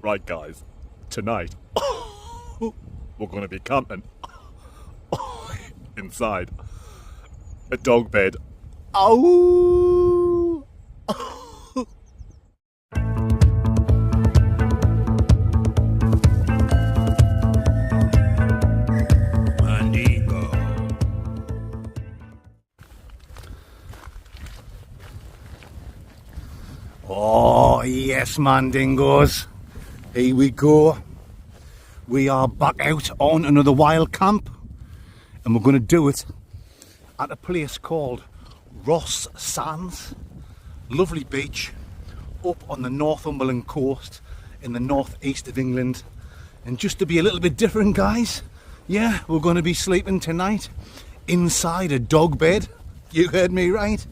Right guys, tonight we're going to be camping inside a dog bed. Ow! Mandingo. Oh yes, Mandingos. Here we go. We are back out on another wild camp, and we're going to do it at a place called Ross Sands. Lovely beach up on the Northumberland coast in the northeast of England. And just to be a little bit different, guys, yeah, we're going to be sleeping tonight inside a dog bed. You heard me right.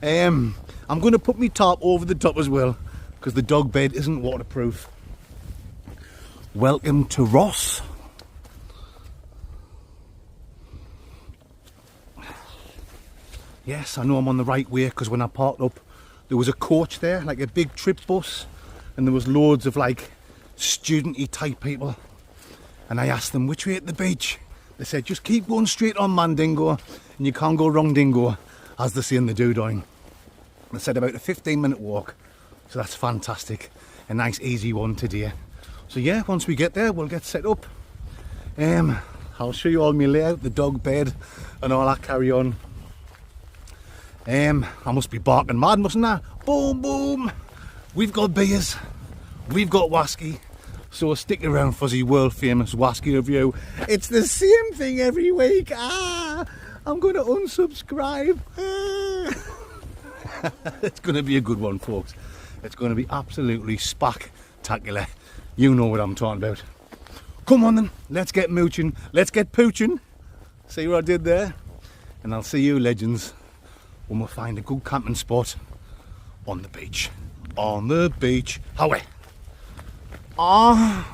I'm going to put my tarp over the top as well, because the dog bed isn't waterproof. Welcome to Ross. Yes, I know I'm on the right way, because when I parked up there was a coach there, like a big trip bus, and there was loads of like student-y type people, and I asked them which way at the beach. They said just keep going straight on, man, dingo, and you can't go wrong, dingo, as they say in the doodoing. They said about a 15-minute walk, so that's fantastic. A nice easy one today. So yeah, once we get there we'll get set up. I'll show you all my layout, the dog bed and all that carry on. I must be barking mad, mustn't I? Boom boom. We've got beers, we've got whiskey, so stick around for the world famous whiskey review. It's the same thing every week. I'm going to unsubscribe. It's going to be a good one, folks. It's going to be absolutely spectacular. You know what I'm talking about. Come on then, let's get mooching, let's get pooching. See what I did there? And I'll see you legends when we find a good camping spot on the beach. On the beach. Howie. Ah.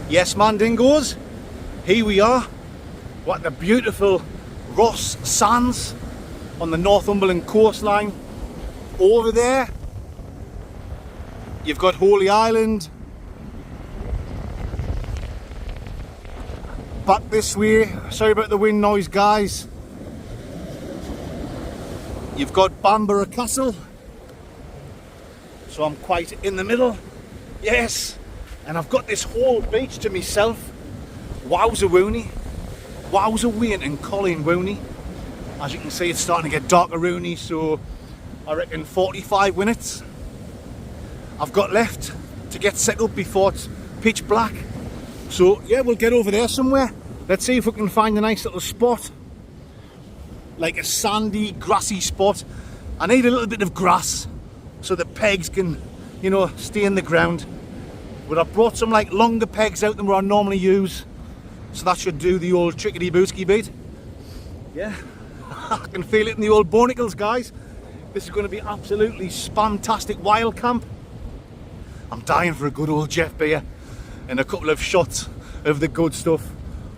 Yes, Mandingos, here we are. What the beautiful Ross Sands on the Northumberland coastline. Over there, you've got Holy Island. Back this way, sorry about the wind noise, guys. You've got Bamborough Castle. So I'm quite in the middle. Yes. And I've got this whole beach to myself. Wowza Wooney. Wowza Wayne and Colleen Wooney. As you can see, it's starting to get darker, Rooney, so I reckon 45 minutes I've got left to get set up before it's pitch black. So yeah, we'll get over there somewhere. Let's see if we can find a nice little spot, like a sandy, grassy spot. I need a little bit of grass so the pegs can, you know, stay in the ground. But I brought some like longer pegs out than what I normally use, so that should do the old trickety booski beat. Yeah, I can feel it in the old barnacles, guys. This is going to be absolutely spamtastic wild camp. I'm dying for a good old Jeff beer and a couple of shots of the good stuff.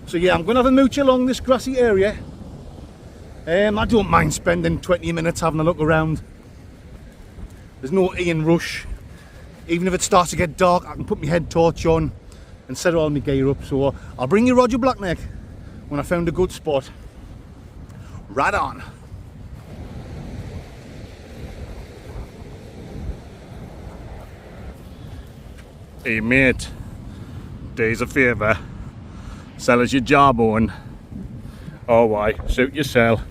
So yeah, I'm going to have a mooch along this grassy area. I don't mind spending 20 minutes having a look around. There's no Ian rush. Even if it starts to get dark, I can put my head torch on and set all my gear up. So I'll bring you Roger Blackneck when I found a good spot. Right on. Hey mate, days a favour. Sell us your jawbone. Oh why, suit yourself,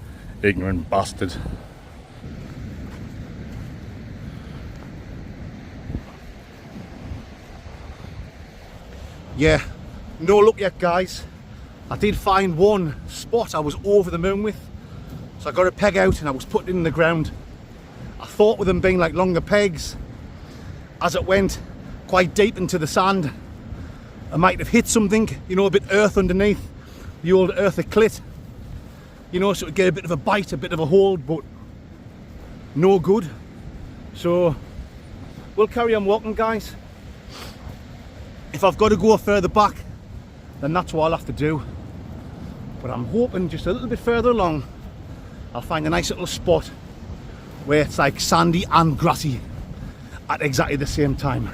ignorant bastard. Yeah, no luck yet, guys. I did find one spot I was over the moon with. So I got a peg out and I was putting it in the ground. I thought with them being like longer pegs, as it went quite deep into the sand, I might have hit something, you know, a bit earth underneath, the old earthy clit, you know, so it would get a bit of a bite, a bit of a hold, but no good. So we'll carry on walking, guys. If I've got to go further back, then that's what I'll have to do. But I'm hoping just a little bit further along, I'll find a nice little spot where it's like sandy and grassy at exactly the same time.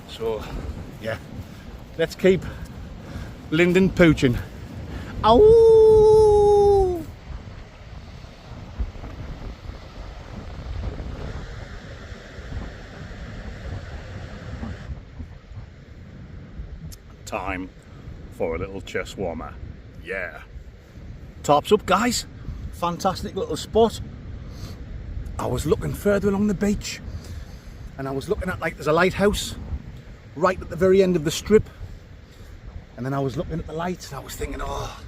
So yeah, let's keep Linden pooching. Ow! Time for a little chest warmer. Yeah. Tops up, guys. Fantastic little spot. I was looking further along the beach and I was looking at, like, there's a lighthouse right at the very end of the strip, and then I was looking at the lights and I was thinking, oh,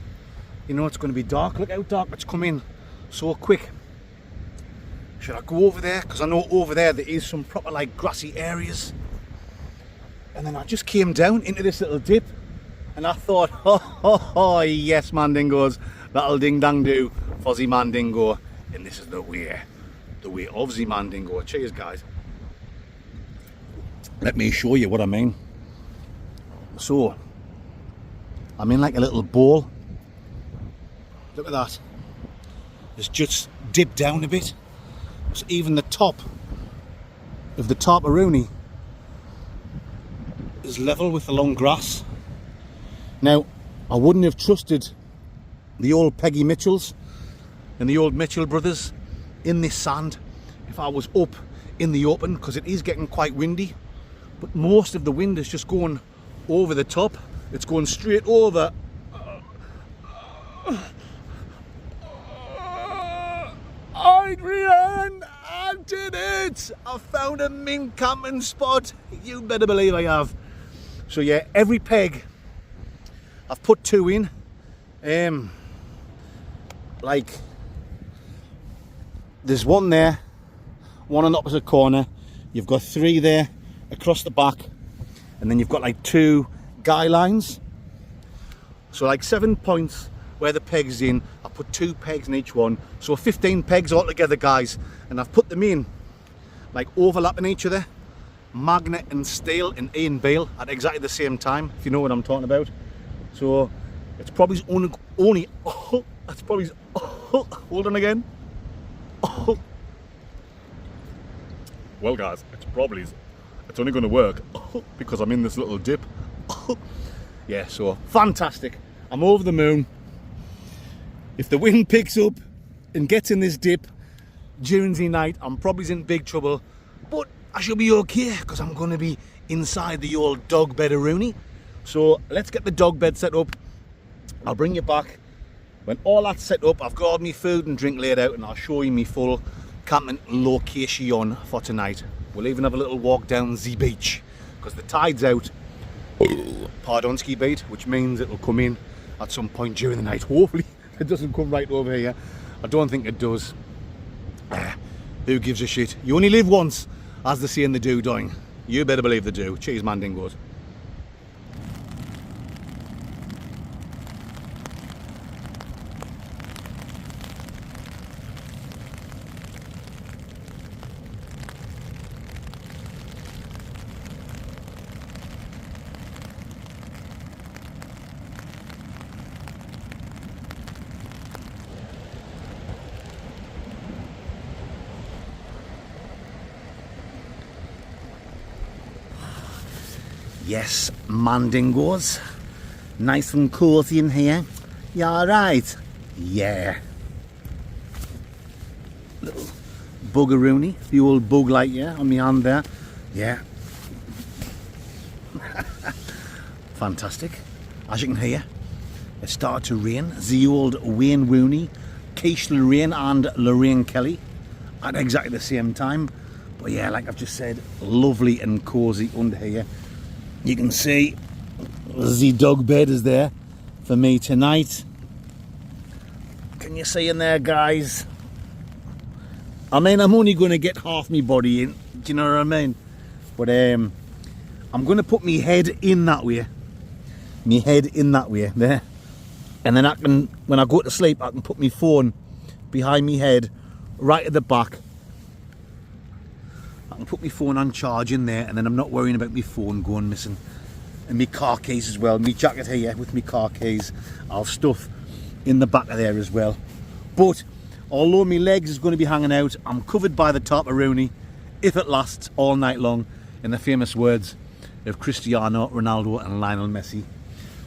you know, it's going to be dark. Look how dark it's come in so quick. Should I go over there? Because I know over there is some proper like grassy areas. And then I just came down into this little dip and I thought, oh yes, Mandingos, that'll ding dang do for the Mandingo. And this is the way of the Mandingo. Cheers, guys. Let me show you what I mean. So I'm in like a little bowl. Look at that. It's just dipped down a bit. So even the top of the tarparoonie is level with the long grass. Now, I wouldn't have trusted the old Peggy Mitchells and the old Mitchell brothers in this sand if I was up in the open, because it is getting quite windy. But most of the wind is just going over the top. It's going straight over. Adrian, I did it! I found a mink camping spot. You better believe I have. So yeah, every peg I've put two in. Like, there's one there, one on the opposite corner. You've got three there across the back, and then you've got like two guy lines. So like 7 points where the peg's in. I put 2 pegs in each one, so 15 pegs altogether, guys, and I've put them in like overlapping each other, magnet and steel and A and bale at exactly the same time, if you know what I'm talking about. So it's probably only that's probably hold on again. Well guys, it's only going to work because I'm in this little dip. Yeah, so fantastic. I'm over the moon. If the wind picks up and gets in this dip during the night, I'm probably in big trouble, but I should be okay because I'm going to be inside the old dog bed of Rooney. So let's get the dog bed set up. I'll bring you back When all that's set up, I've got all my food and drink laid out, and I'll show you my full camping location for tonight. We'll even have a little walk down the beach because the tide's out. Pardon, ski beat, which means it'll come in at some point during the night. Hopefully it doesn't come right over here. I don't think it does. Who gives a shit? You only live once, as they say in the do dying. You better believe they do. Cheers, man dingoes. Yes, mandingos. Nice and cozy in here. You alright? Yeah. Little buggeroony, the old bug light, yeah, on my hand there. Yeah. Fantastic. As you can hear, it started to rain. The old Wayne Rooney, Keish Lorraine and Lorraine Kelly at exactly the same time. But yeah, like I've just said, lovely and cozy under here. You can see the dog bed is there for me tonight. Can you see in there, guys? I mean, I'm only going to get half my body in. Do you know what I mean? But I'm going to put my head in that way. My head in that way there, and then I can, when I go to sleep, I can put my phone behind my head, right at the back. I can put my phone on charge in there, and then I'm not worrying about my phone going missing. And my car keys as well. My jacket here with my car keys. I'll stuff in the back of there as well. But although my legs is going to be hanging out, I'm covered by the top of Rooney, if it lasts all night long, in the famous words of Cristiano Ronaldo and Lionel Messi.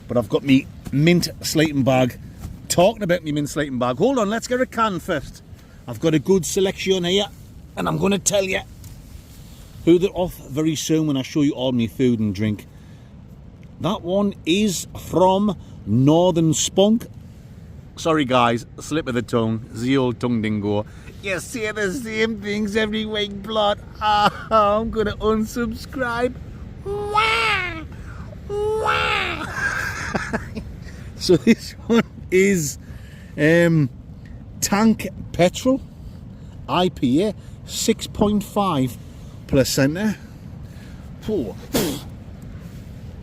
But I've got me mint sleeping bag. Talking about me mint sleeping bag. Hold on, let's get a can first. I've got a good selection here, and I'm going to tell you who they're off very soon when I show you all my food and drink. That one is from Northern Spunk. Sorry guys, slip of the tongue, the old tongue dingo. You say the same things every week, blood. I'm gonna unsubscribe. Wah! Wah! So this one is Tank Petrol IPA 6.5 placenta.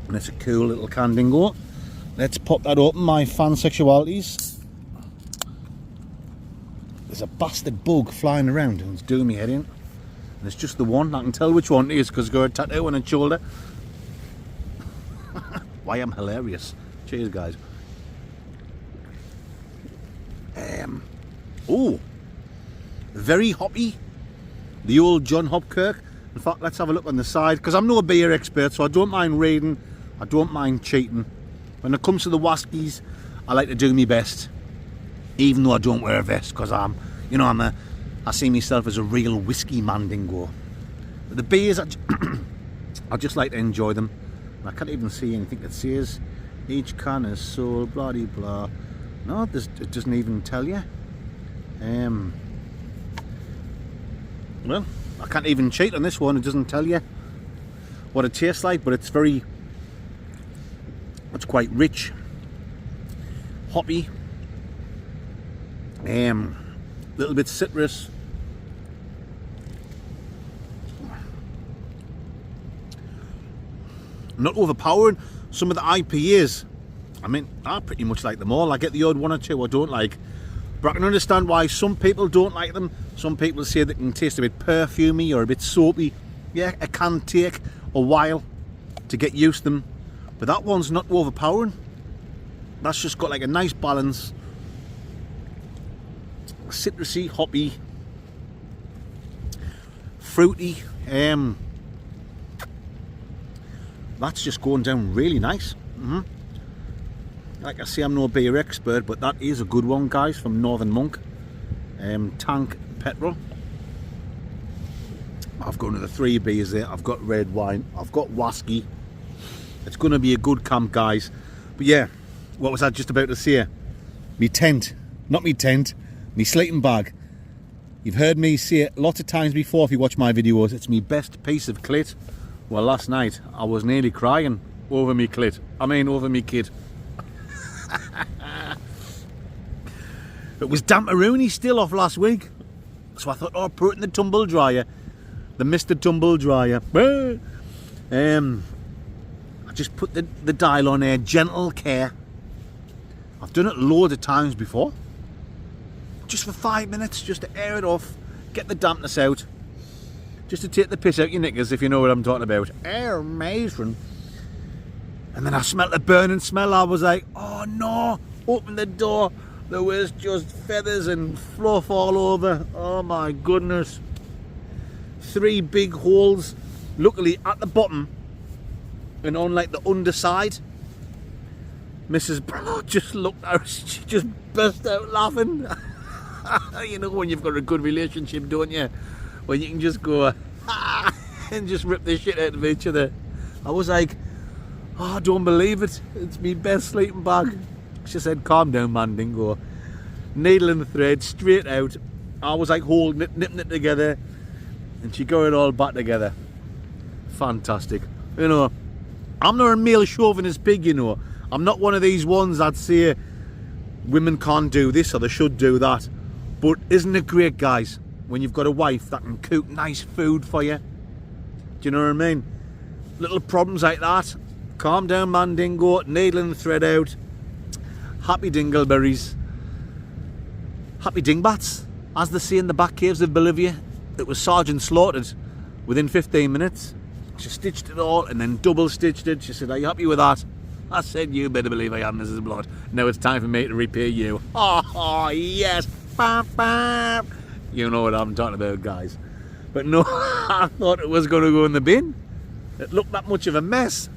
And it's a cool little can dingo. Let's pop that open, my fan sexualities. There's a bastard bug flying around and it's doing me head in. And it's just the one. I can tell which one it is because it's got a tattoo on its shoulder. Why I'm hilarious. Cheers, guys. Oh, very hoppy. The old John Hopkirk. In fact, let's have a look on the side, because I'm no beer expert, so I don't mind reading, I don't mind cheating. When it comes to the whiskies, I like to do my best, even though I don't wear a vest, because I see myself as a real whiskey mandingo. But the beers, I just like to enjoy them. I can't even see anything that says each can is sold, blah de blah. No, it doesn't even tell you. Well, I can't even cheat on this one. It doesn't tell you what it tastes like, but it's quite rich, hoppy, little bit citrus. Not overpowering. Some of the IPAs, I mean, I pretty much like them all. I get the odd one or two I don't like, but I can understand why some people don't like them. Some people say they can taste a bit perfumey or a bit soapy. Yeah, it can take a while to get used to them, but that one's not overpowering. That's just got like a nice balance. Citrusy, hoppy, fruity. That's just going down really nice. Like I say, I'm no beer expert, but that is a good one, guys, from Northern Monk. Tank Petrol. I've got another 3 beers there. I've got red wine. I've got whiskey. It's going to be a good camp, guys. But yeah, what was I just about to say? me tent, not me tent, me sleeping bag. You've heard me say it lots of times before if you watch my videos, it's my best piece of kit. Well, last night I was nearly crying over me kit. I mean over me kid. It was damp-a-rooney still off last week. So I thought, oh, put it in the tumble dryer. The Mr. Tumble Dryer. I just put the dial on there, gentle care. I've done it loads of times before. Just for 5 minutes, just to air it off, get the dampness out. Just to take the piss out your knickers, if you know what I'm talking about. Amazing. And then I smelled the burning smell. I was like, oh no, open the door. There was just feathers and fluff all over. Oh my goodness. 3 big holes, luckily at the bottom and on like the underside. Mrs. Bro just looked out, she just burst out laughing. You know when you've got a good relationship, don't you? When you can just go and just rip the shit out of each other. I was like, oh, I don't believe it. It's me best sleeping bag. She said, calm down, man, dingo. Needle and thread, straight out. I was like holding it, nipping it together. And she got it all back together. Fantastic. You know, I'm not a male chauvinist pig, you know. I'm not one of these ones that say women can't do this or they should do that. But isn't it great, guys, when you've got a wife that can cook nice food for you? Do you know what I mean? Little problems like that. Calm down, man, dingo. Needle and thread out. Happy dingleberries. Happy dingbats, as they say in the back caves of Bolivia. It was Sergeant slaughtered within 15 minutes. She stitched it all and then double stitched it. She said, are you happy with that? I said, you better believe I am, Mrs. Blood. Now it's time for me to repay you. Oh, yes. Bam, bam. You know what I'm talking about, guys. But no, I thought it was going to go in the bin. It looked that much of a mess.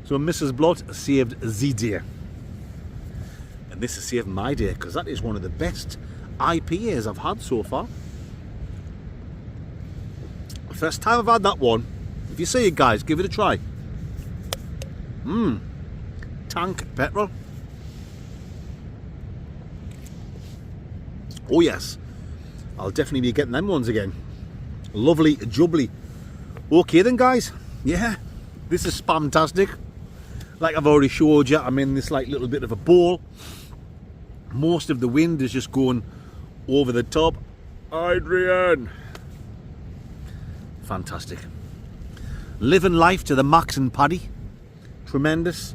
So Mrs. Blood saved the day. And this has saved my day, because that is one of the best IPAs I've had so far. First time I've had that one. If you see it, guys, give it a try. Tank petrol. Oh yes, I'll definitely be getting them ones again. Lovely jubbly. Okay then, guys. Yeah, this is spamtastic. Like I've already showed you, I'm in this like little bit of a bowl. Most of the wind is just going over the top. Adrian. Fantastic. Living life to the max and Paddy. Tremendous.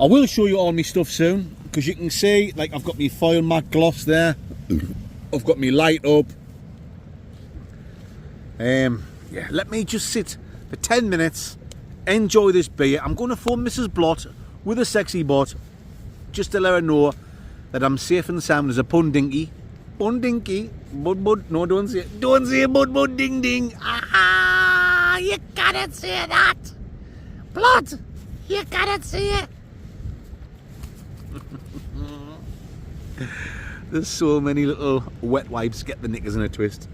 I will show you all my stuff soon, because you can see, like, I've got my foil matte gloss there. I've got my light up. Yeah, let me just sit for 10 minutes, enjoy this beer. I'm going to phone Mrs. Blott with a sexy bot, just to let her know that I'm safe and sound as a pun dinky. Pun dinky. Bud. No, don't say it. Don't say bud ding ding. Ah, you gotta say that. Blott, you gotta say it. There's so many little wet wipes get the knickers in a twist.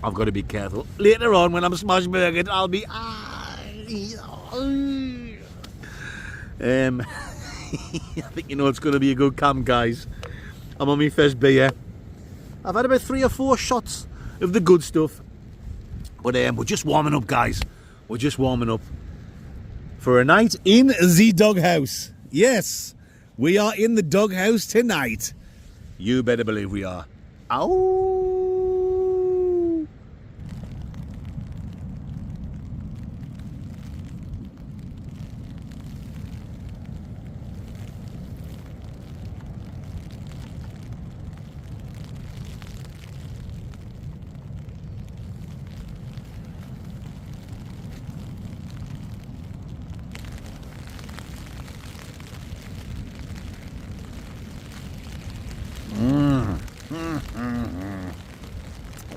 I've got to be careful. Later on, when I'm smash burgered, I'll be. I think you know it's going to be a good camp, guys. I'm on my first beer. I've had about 3 or 4 shots of the good stuff. But we're just warming up, guys. We're just warming up for a night in the doghouse. Yes, we are in the doghouse tonight. You better believe we are. Ow!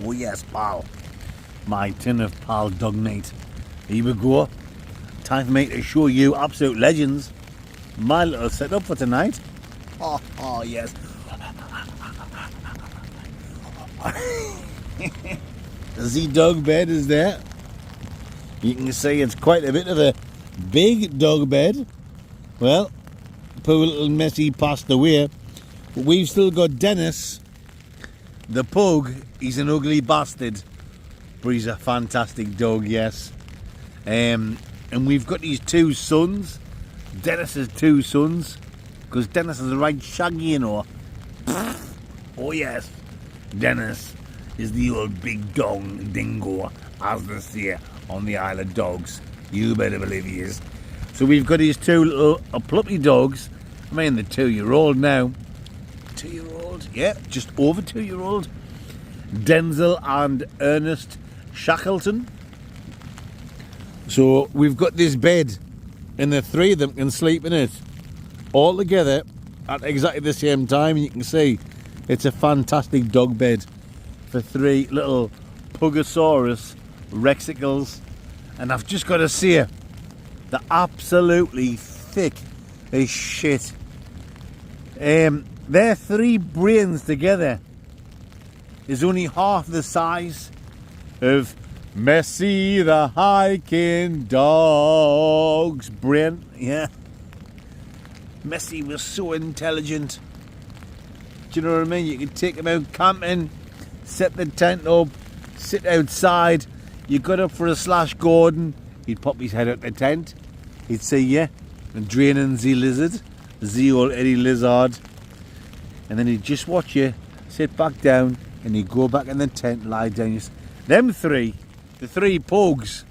Oh yes, pal. My tin of pal dog meat. Here we go. Time for me to show you absolute legends. My little setup for tonight. Oh yes. The dog bed is there. You can see it's quite a bit of a big dog bed. Well, poor little Messi passed away. But we've still got Dennis, the pug. He's an ugly bastard, but he's a fantastic dog, yes. And we've got these two sons. Dennis has two sons, because Dennis is a right shaggy, you know. Oh yes, Dennis is the old big dong dingo, as they say on the Isle of Dogs. You better believe he is. So we've got these two little puppy dogs. I mean, the 2-year-old now. 2-year-old? Yeah, just over 2-year-old. Denzel and Ernest Shackleton. So we've got this bed, and the three of them can sleep in it all together at exactly the same time. You can see it's a fantastic dog bed for three little Pugosaurus Rexicles. And I've just got to say, they're absolutely thick as shit. Their three brains together is only half the size of Messi the hiking dog's brain. Yeah, Messi was so intelligent. Do you know what I mean? You could take him out camping, set the tent up, sit outside. You got up for a Slash Gordon, he'd pop his head out the tent. He'd say, yeah, and draining the lizard, the old Eddie Lizard. And then he'd just watch you, sit back down, and he'd go back in the tent, lie down. Them three, the three pugs,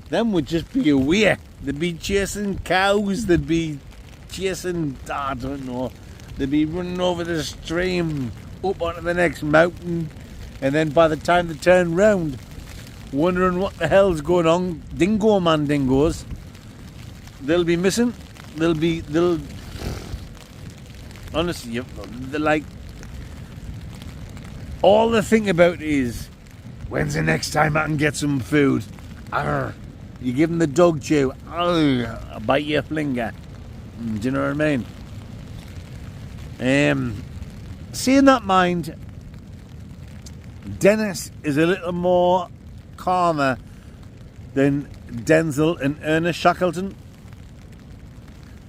them would just be away. They'd be chasing cows, they'd be chasing, I don't know, they'd be running over the stream, up onto the next mountain. And then by the time they turn round, wondering what the hell's going on, dingo man dingoes, they'll be missing. They'll honestly, they're like, all they think about is, when's the next time I can get some food? Arr. You give them the dog chew, arr, I'll bite your finger. Do you know what I mean? Seeing that mind, Dennis is a little more calmer than Denzel and Ernest Shackleton.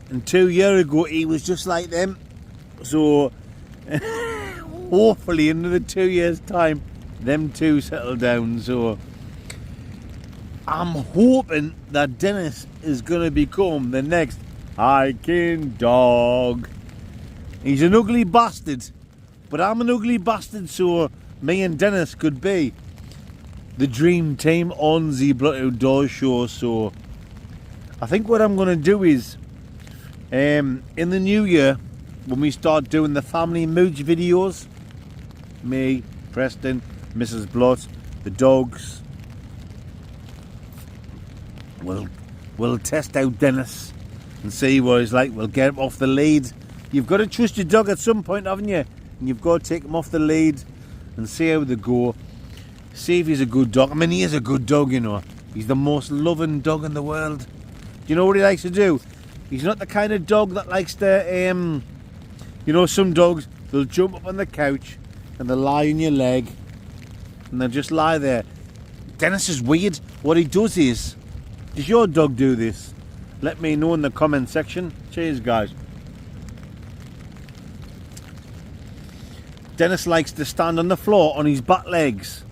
And 2 years ago he was just like them. So hopefully in another 2 years time them two settle down. So I'm hoping that Dennis is going to become the next hiking dog. He's an ugly bastard, but I'm an ugly bastard, so me and Dennis could be the dream team on the Blood Outdoors show. So I think what I'm going to do is, in the new year, when we start doing the family mooch videos, me, Preston, Mrs. Blott, the dogs, we'll test out Dennis and see what he's like. We'll get him off the lead. You've got to trust your dog at some point, haven't you? And you've got to take him off the lead and see how they go. See if he's a good dog. I mean, he is a good dog, you know. He's the most loving dog in the world. Do you know what he likes to do? He's not the kind of dog that likes to, you know, some dogs, they'll jump up on the couch and they'll lie on your leg and they'll just lie there. Dennis is weird. What he does is, does your dog do this? Let me know in the comment section. Cheers, guys. Dennis likes to stand on the floor on his back legs.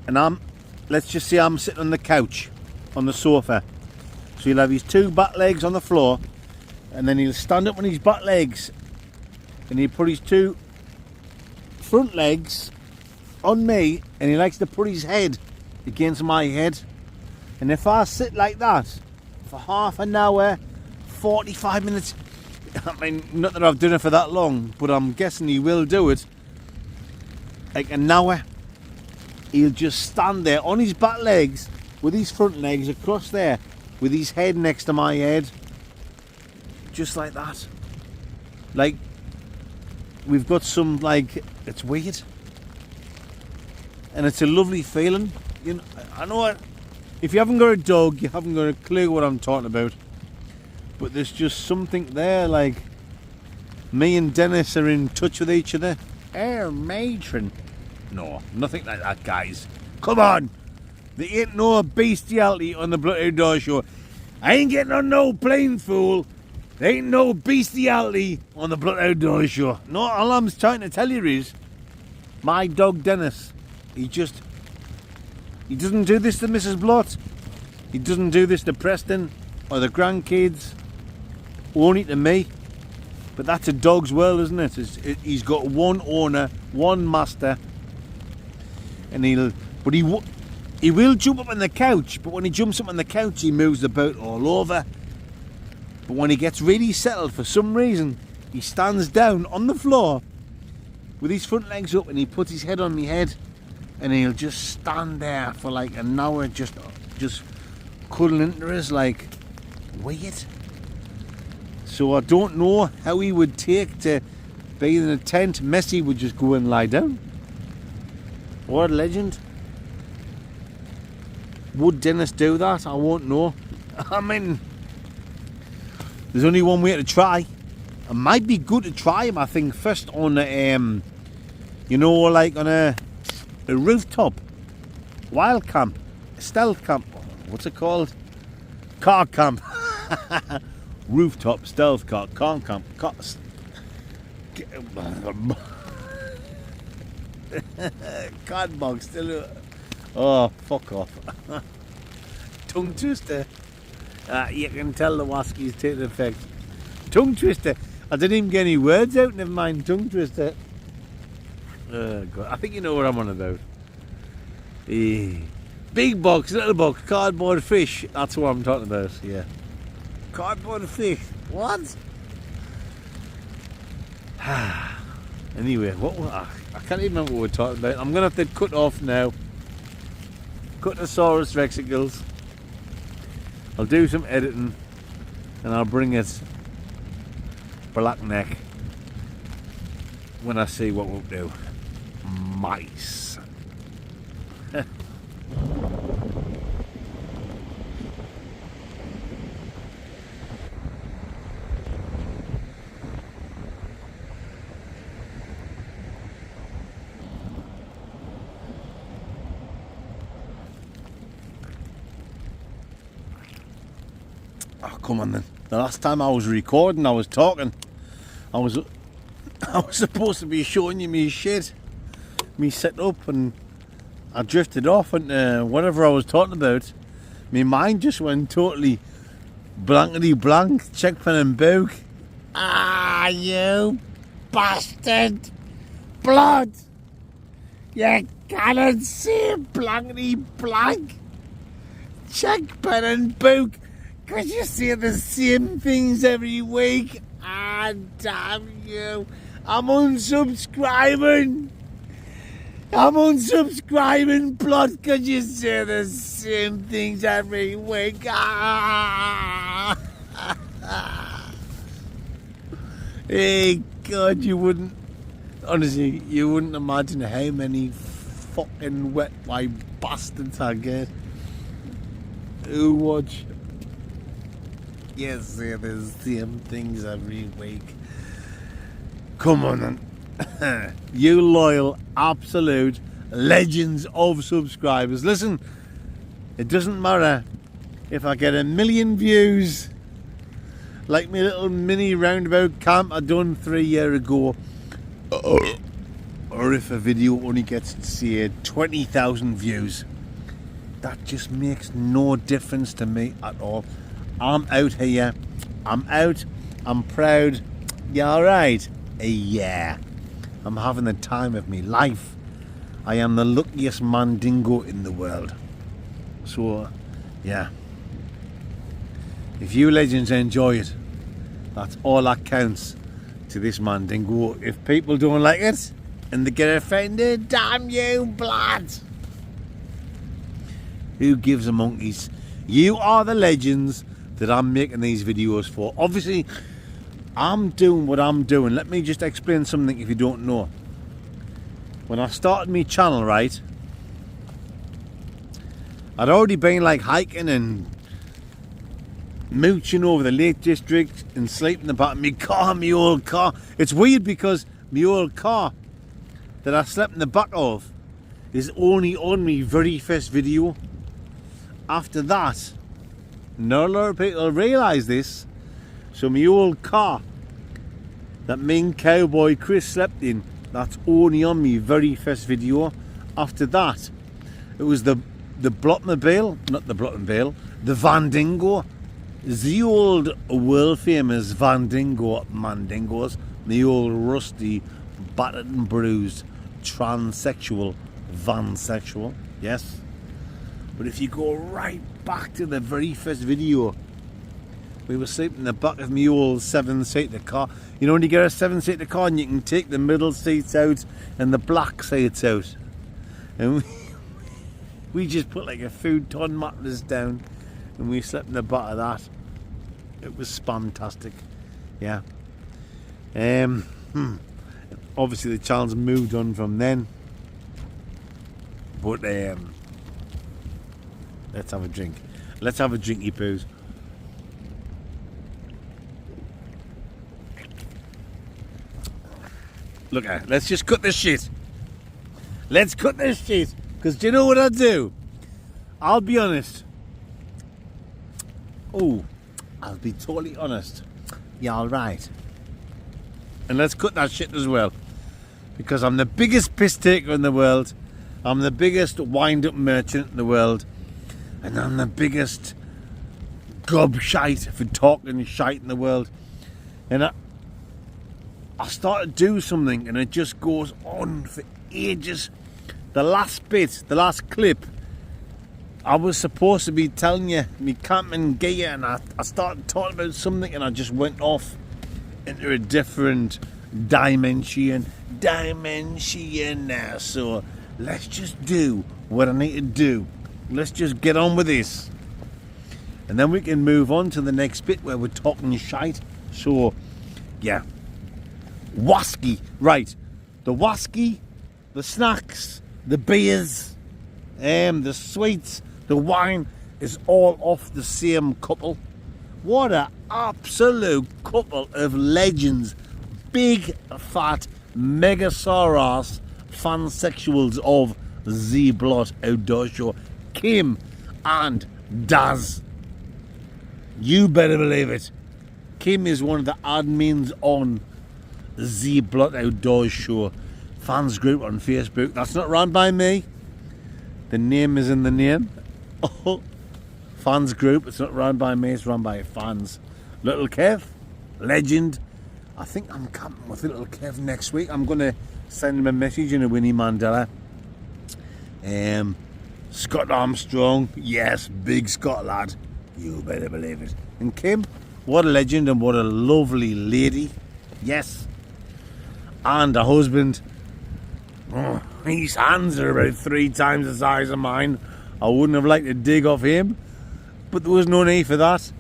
And let's just say I'm sitting on the couch, on the sofa. So he'll have his two back legs on the floor, and then he'll stand up on his back legs, and he'll put his two front legs on me, and he likes to put his head against my head. And if I sit like that for half an hour, 45 minutes, I mean, not that I've done it for that long, but I'm guessing he will do it, like an hour, he'll just stand there on his back legs with his front legs across there with his head next to my head, just like that. Like, we've got some, like, it's weird and it's a lovely feeling. You know, I know what, if you haven't got a dog, you haven't got a clue what I'm talking about, but there's just something there, like, me and Dennis are in touch with each other. Matron. No, nothing like that, guys. Come on. There ain't no bestiality on the Blood Outdoors show. I ain't getting on no plane, fool. There ain't no bestiality on the Blood Outdoors show. No, all I'm trying to tell you is, my dog Dennis, he doesn't do this to Mrs. Blott. He doesn't do this to Preston or the grandkids, only to me. But that's a dog's world, isn't it? He's got one owner, one master, and he will jump up on the couch. But when he jumps up on the couch, he moves the boat all over. But when he gets really settled, for some reason, he stands down on the floor with his front legs up, and he puts his head on my head, and he'll just stand there for like an hour, just cuddling into us like weird. So I don't know how he would take to be in a tent. Messi would just go and lie down. What a legend. Would Dennis do that? I won't know. I mean, there's only one way to try. It might be good to try him, I think, first on a, like on a rooftop, WILDCAMP, stealth camp. What's it called? Car camp. Rooftop stealth car camp. Card box still. Oh, fuck off. Tongue twister. You can tell the whiskey's taking effect. Tongue twister. I didn't even get any words out, never mind tongue twister. Oh, God. I think you know what I'm on about. Big box, little box, cardboard fish. That's what I'm talking about, yeah. Cardboard fish. What? Anyway, I can't even remember what we're talking about. I'm going to have to cut off now. Cutasaurus Rexicles. I'll do some editing and I'll bring it black neck when I see what we'll do. Mice. Oh, come on then. The last time I was recording, I was talking. I was supposed to be showing you me shit, me set up, and I drifted off into whatever I was talking about. My mind just went totally blankety blank, check pen and book. Ah, you bastard! Blood! You cannot see blankety blank, check pen and book. Cause you say the same things every week. Ah, damn you. I'm unsubscribing. Blood, cause you say the same things every week. Ah. Hey, God, you wouldn't, honestly, you wouldn't imagine how many fucking wet white bastards I get who watch. Yes, yeah, the same things every week. Come on then. You loyal, absolute legends of subscribers. Listen, it doesn't matter if I get 1 million views, like my little mini roundabout camp I done 3 years ago, or if a video only gets, say, 20,000 views. That just makes no difference to me at all. I'm out here. I'm out. I'm proud. You alright? Yeah. I'm having the time of my life. I am the luckiest mandingo in the world. So, yeah. If you legends enjoy it, that's all that counts to this mandingo. If people don't like it and they get offended, damn you, blood! Who gives a monkeys? You are the legends that I'm making these videos for. Obviously, I'm doing what I'm doing. Let me just explain something if you don't know. When I started my channel, right, I'd already been like hiking and mooching over the Lake District and sleeping in the back of my old car. It's weird because my old car that I slept in the back of is only on my very first video. After that, not a lot of people realise this, So my old car that me and Cowboy Chris slept in, that's only on me very first video. After that, it was the Blotmobile, not the Blotmobile, the Vandingo, the old world famous Vandingo Mandingos, the old rusty, battered and bruised, transsexual, vansexual, yes. But if you go right back to the very first video, we were sleeping in the back of my old 7-seater car. You know when you get a 7-seater car and you can take the middle seats out and the black seats out. And we just put like a futon mattress down and we slept in the back of that. It was spamtastic. Yeah. Obviously the channel's moved on from then. But let's have a drink. Let's have a drinky poos. Look at it. Let's just cut this shit. Let's cut this shit. Because do you know what I'll do? I'll be honest. Oh, I'll be totally honest. Yeah, alright. And let's cut that shit as well. Because I'm the biggest piss taker in the world. I'm the biggest wind-up merchant in the world. And I'm the biggest gobshite for talking shite in the world. And I start to do something and it just goes on for ages. The last bit, the last clip, I was supposed to be telling you me camping gear, and I started talking about something and I just went off into a different dimension now. So let's just do what I need to do. Let's just get on with this. And then we can move on to the next bit where we're talking shite. So, yeah. Wasky, right? The wasky, the snacks, the beers, the sweets, the wine is all off the same couple. What an absolute couple of legends, big fat megasaurus fansexuals of the Blot Outdoor Show, Kim and Daz. You better believe it. Kim is one of the admins on the Blot Outdoors Show fans group on Facebook. That's not run by me. The name is in the name. Oh, fans group. It's not run by me. It's run by fans. Little Kev, legend. I think I'm camping with Little Kev next week. I'm going to send him a message in a Winnie Mandela. Scott Armstrong. Yes, big Scott lad. You better believe it. And Kim, what a legend and what a lovely lady. Yes. And a husband. Oh, his hands are about 3 times the size of mine. I wouldn't have liked to dig off him, but there was no need for that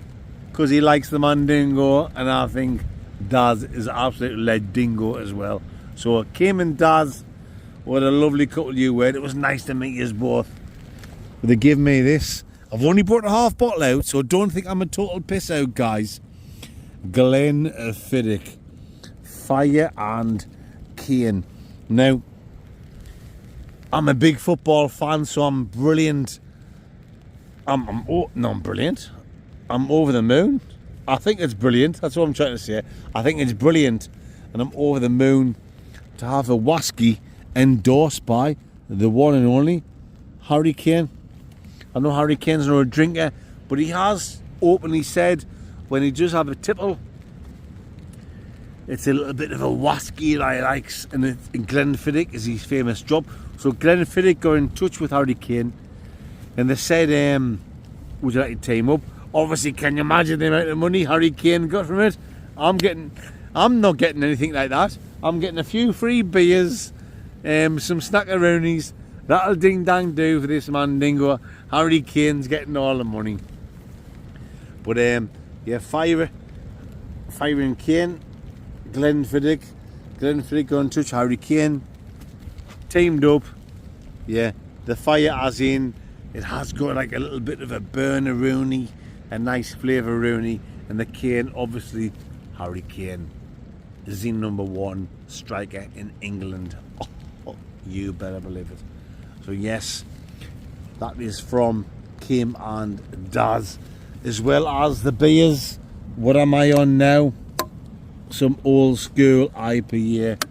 because he likes the Mandingo, and I think Daz is an absolute lead dingo as well. So Kim and Daz, what a lovely couple you were. It was nice to meet you both. They give me this. I've only brought a half bottle out, so don't think I'm a total piss out, guys. Glenfiddich Fire and Cane. Now, I'm a big football fan, so I'm brilliant. I'm brilliant. I'm over the moon. I think it's brilliant. That's what I'm trying to say. I think it's brilliant, and I'm over the moon to have a whiskey endorsed by the one and only Harry Kane. I know Harry Kane's not a drinker, but he has openly said when he does have a tipple, it's a little bit of a whiskey that he likes, and Glenfiddich is his famous job. So Glenfiddich got in touch with Harry Kane, and they said, would you like to team up? Obviously, can you imagine the amount of money Harry Kane got from it? I'm not getting anything like that. I'm getting a few free beers, some snackaroonies. That'll ding dang do for this Mandingo. Harry Kane's getting all the money. But yeah, Fire and Kane, Glenfiddich got in touch, Harry Kane, teamed up. Yeah, the fire as in, it has got like a little bit of a burner-rooney, a nice flavour-rooney, and the Kane, obviously, Harry Kane, the #1 striker in England. Oh, you better believe it. So yes, that is from Kim and Daz, as well as the beers. What am I on now? Some old school IPA.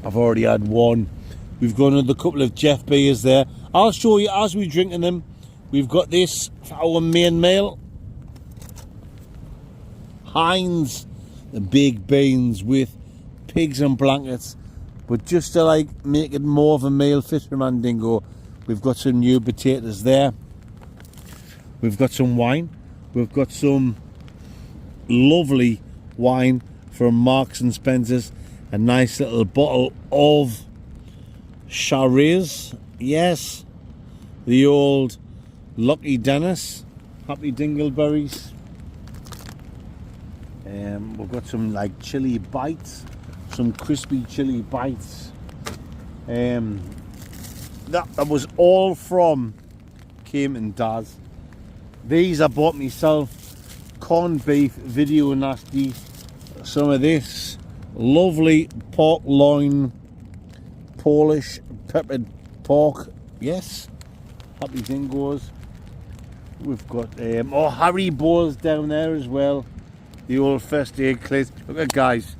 I've already had one. We've got another couple of Jeff beers there. I'll show you as we're drinking them. We've got this for our main meal. Heinz, the big beans with pigs and blankets. But just to like make it more of a meal fit for Mandingo, we've got some new potatoes there. We've got some wine. We've got some lovely wine from Marks and Spencer's. A nice little bottle of Shiraz. Yes, the old Lucky Dennis. Happy Dingleberries. We've got some like chili bites. Some crispy chili bites. That was all from Kim and Daz. These I bought myself. Corned beef, video nasty. Some of this lovely pork loin, Polish peppered pork. Yes, happy dingos. We've got Harry Balls down there as well. The old first aid kit. Look at guys,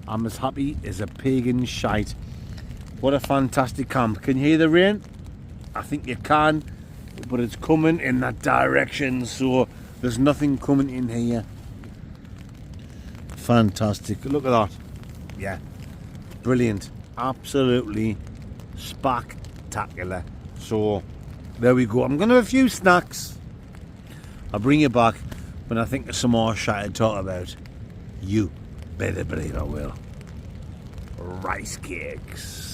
I'm as happy as a pig in shite. What a fantastic camp. Can you hear the rain? I think you can, but it's coming in that direction, so there's nothing coming in here. Fantastic. Look at that. Yeah, brilliant. Absolutely spectacular. So there we go. I'm gonna have a few snacks. I'll bring you back when I think there's some more shit to talk about. You better believe I will. Rice cakes.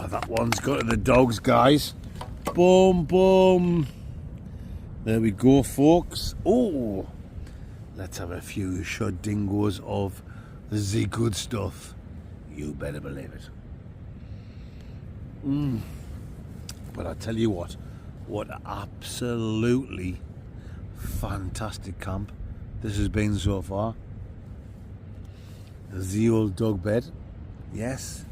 That one's got to the dogs, guys. Boom, boom. There we go, folks. Oh, let's have a few shot dingos of the good stuff. You better believe it. But I tell you what absolutely fantastic camp this has been so far. The old dog bed. Yes.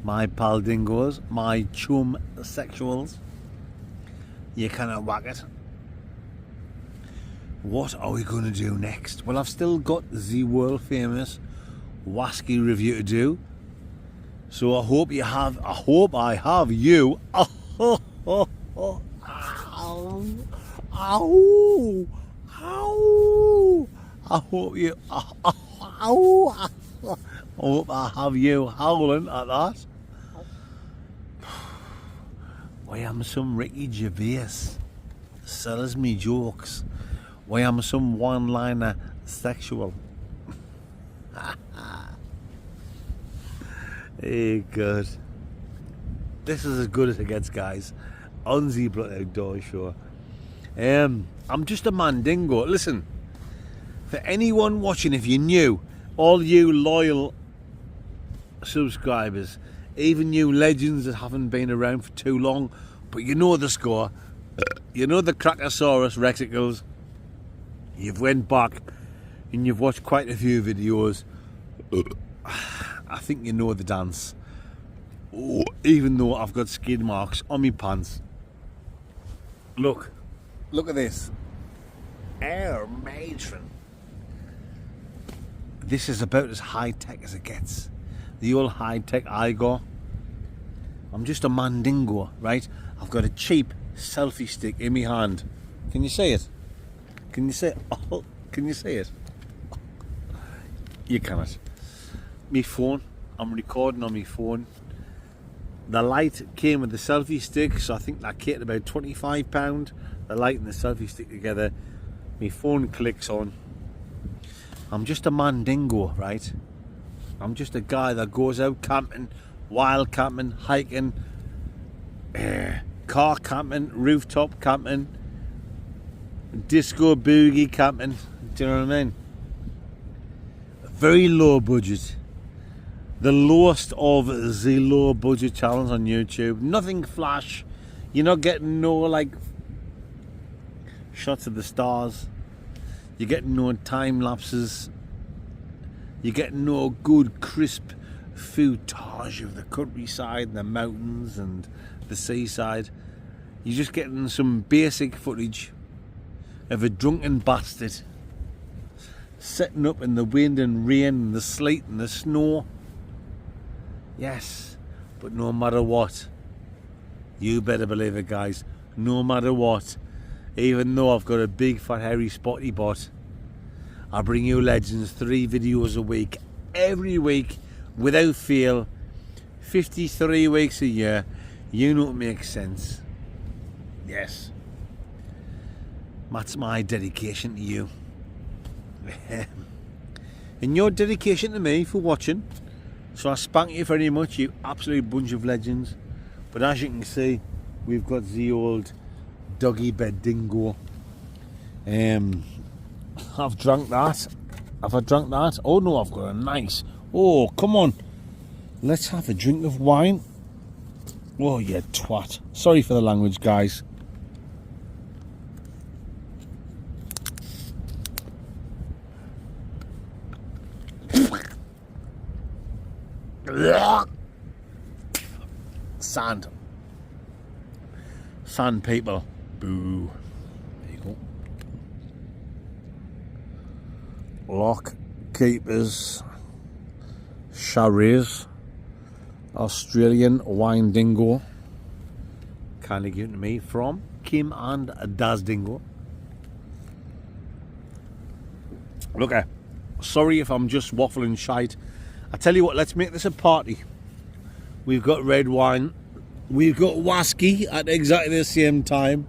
My pal dingoes, my chum sexuals. You cannot whack it. What are we going to do next? Well, I've still got the world famous Wasky review to do. So I hope I have you. Oh, oh, oh, ow, ow, ow. I hope you. Ow, I hope I have you howling at that. Why am some Ricky Gervais sells me jokes? Why am some one-liner sexual? Hey, God. This is as good as it gets, guys. On the Blood Outdoor Show. I'm just a mandingo. Listen, for anyone watching, if you're new, all you loyal subscribers, even you legends that haven't been around for too long, but you know the score, you know the Crackosaurus Rexicles, you've went back and you've watched quite a few videos. I think you know the dance. Oh, even though I've got skid marks on my pants. Look at this. Air matron. This is about as high-tech as it gets. The old high-tech Igor. I'm just a mandingo, right? I've got a cheap selfie stick in my hand. Can you see it? Can you see it? Oh, can you see it? You cannot. My phone. I'm recording on my phone. The light came with the selfie stick, so I think that came at about £25. The light and the selfie stick together. My phone clicks on. I'm just a mandingo, right? I'm just a guy that goes out camping, wild camping, hiking, car camping, rooftop camping, disco boogie camping. Do you know what I mean? Very low budget. The lowest of the low budget channels on YouTube. Nothing flash. You're not getting no like shots of the stars. You're getting no time lapses. You're getting no good crisp footage of the countryside and the mountains and the seaside. You're just getting some basic footage of a drunken bastard setting up in the wind and rain and the sleet and the snow. Yes, but no matter what, you better believe it, guys, no matter what, even though I've got a big fat hairy spotty butt, I bring you legends, 3 videos a week, every week, without fail, 53 weeks a year. You know what makes sense. Yes, that's my dedication to you. And your dedication to me for watching. So I spank you very much, you absolute bunch of legends. But as you can see, we've got the old doggy bed dingo. I've drunk that. Have I drunk that? Oh no, I've got a nice. Oh, come on. Let's have a drink of wine. Oh, you twat. Sorry for the language, guys. Sand people. Boo. There you go. Lock keepers. Sharries. Australian wine dingo. Kindly given to me from Kim and Daz Dingo. Look, sorry if I'm just waffling shite. I tell you what, let's make this a party. We've got red wine. We've got whiskey at exactly the same time.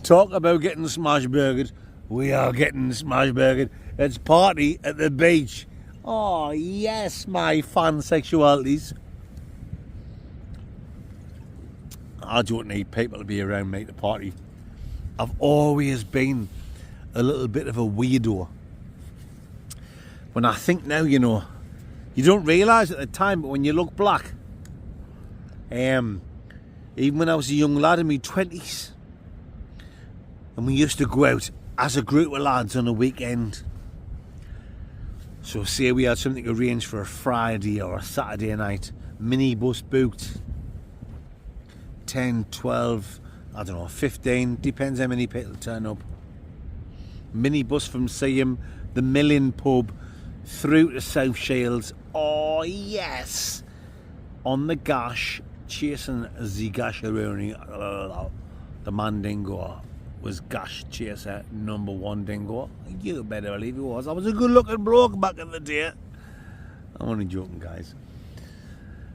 Talk about getting smash burgered. We are getting smash burgered. It's party at the beach. Oh yes, my fan sexualities. I don't need people to be around me at the party. I've always been a little bit of a weirdo. When I think now, you know, you don't realise at the time, but when you look back, even when I was a young lad in my 20s, and we used to go out as a group of lads on a weekend. So say we had something arranged for a Friday or a Saturday night, minibus booked, 10, 12, I don't know, 15, depends how many people turn up. Minibus from Seaham, the Million pub, through to South Shields. Oh yes, on the gash, chasing the gasharoni. The man dingo was gash chaser #1 dingo. You better believe he was. I was a good looking bloke back in the day. I'm only joking, guys.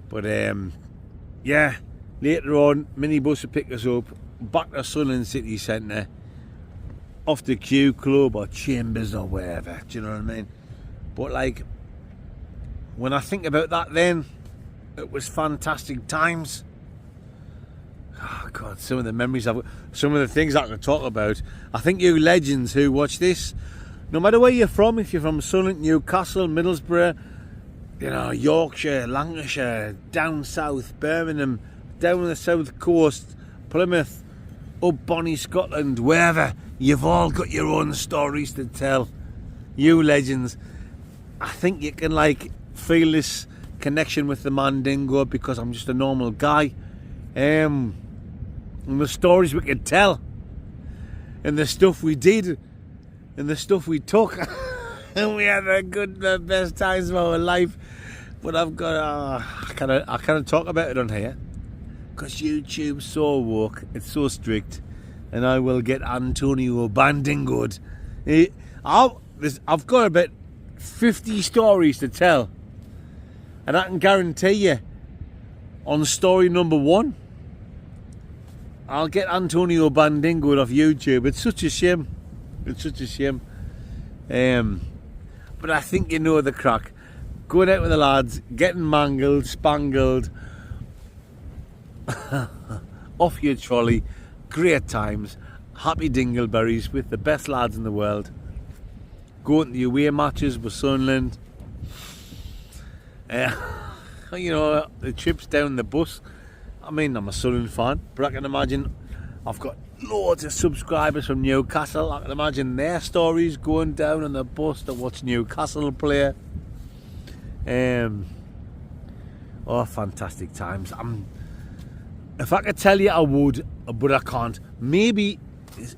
But yeah, later on, minibus would pick us up back to Sunderland City Centre, off the Q Club or Chambers or wherever. Do you know what I mean? But like, when I think about that then, it was fantastic times. Oh God, some of the memories I've got, some of the things I can talk about. I think you legends who watch this, no matter where you're from, if you're from Sunderland, Newcastle, Middlesbrough, you know, Yorkshire, Lancashire, down south, Birmingham, down on the south coast, Plymouth, up Bonnie, Scotland, wherever, you've all got your own stories to tell. You legends. I think you can like feel this connection with the Mandingo because I'm just a normal guy. And the stories we could tell, and the stuff we did, and the stuff we took, and we had the best times of our life. But I've got I can't talk about it on here because YouTube's so woke, it's so strict, and I will get Antonio Bandingoed. I've got about 50 stories to tell, and I can guarantee you, on story #1, I'll get Antonio Bandingo off YouTube. It's such a shame. It's such a shame. But I think you know the crack. Going out with the lads, getting mangled, spangled, off your trolley, great times. happy dingleberries with the best lads in the world. Going to the away matches with Sunderland. You know, the trips down the bus. I mean, I'm a Sunderland fan, but I can imagine I've got loads of subscribers from Newcastle. I can imagine their stories going down on the bus to watch Newcastle play. Oh, fantastic times. If I could tell you, I would, but I can't. Maybe,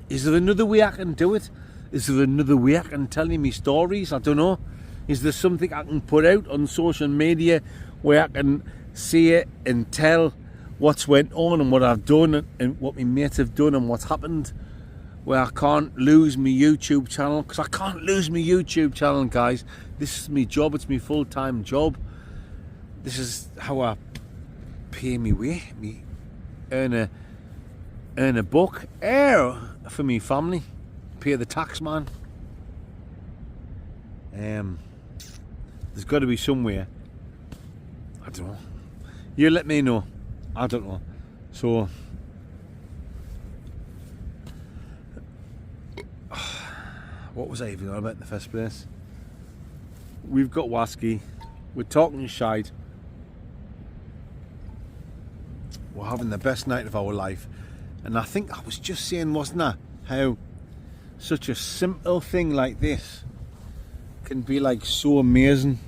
is there another way I can do it? Is there another way I can tell you my stories? I don't know. Is there something I can put out on social media where I can see it and tell what's went on and what I've done and what my mates have done and what's happened, where I can't lose my YouTube channel? Because I can't lose my YouTube channel, guys. This is my job. It's my full-time job. This is how I pay me way, me earn a buck for me family, pay the tax man. There's got to be somewhere. I don't know. You let me know. I don't know. So what was I even on about in the first place? We've got Wasky. We're talking shite. We're having the best night of our life. And I think I was just saying, wasn't I, how such a simple thing like this can be like so amazing.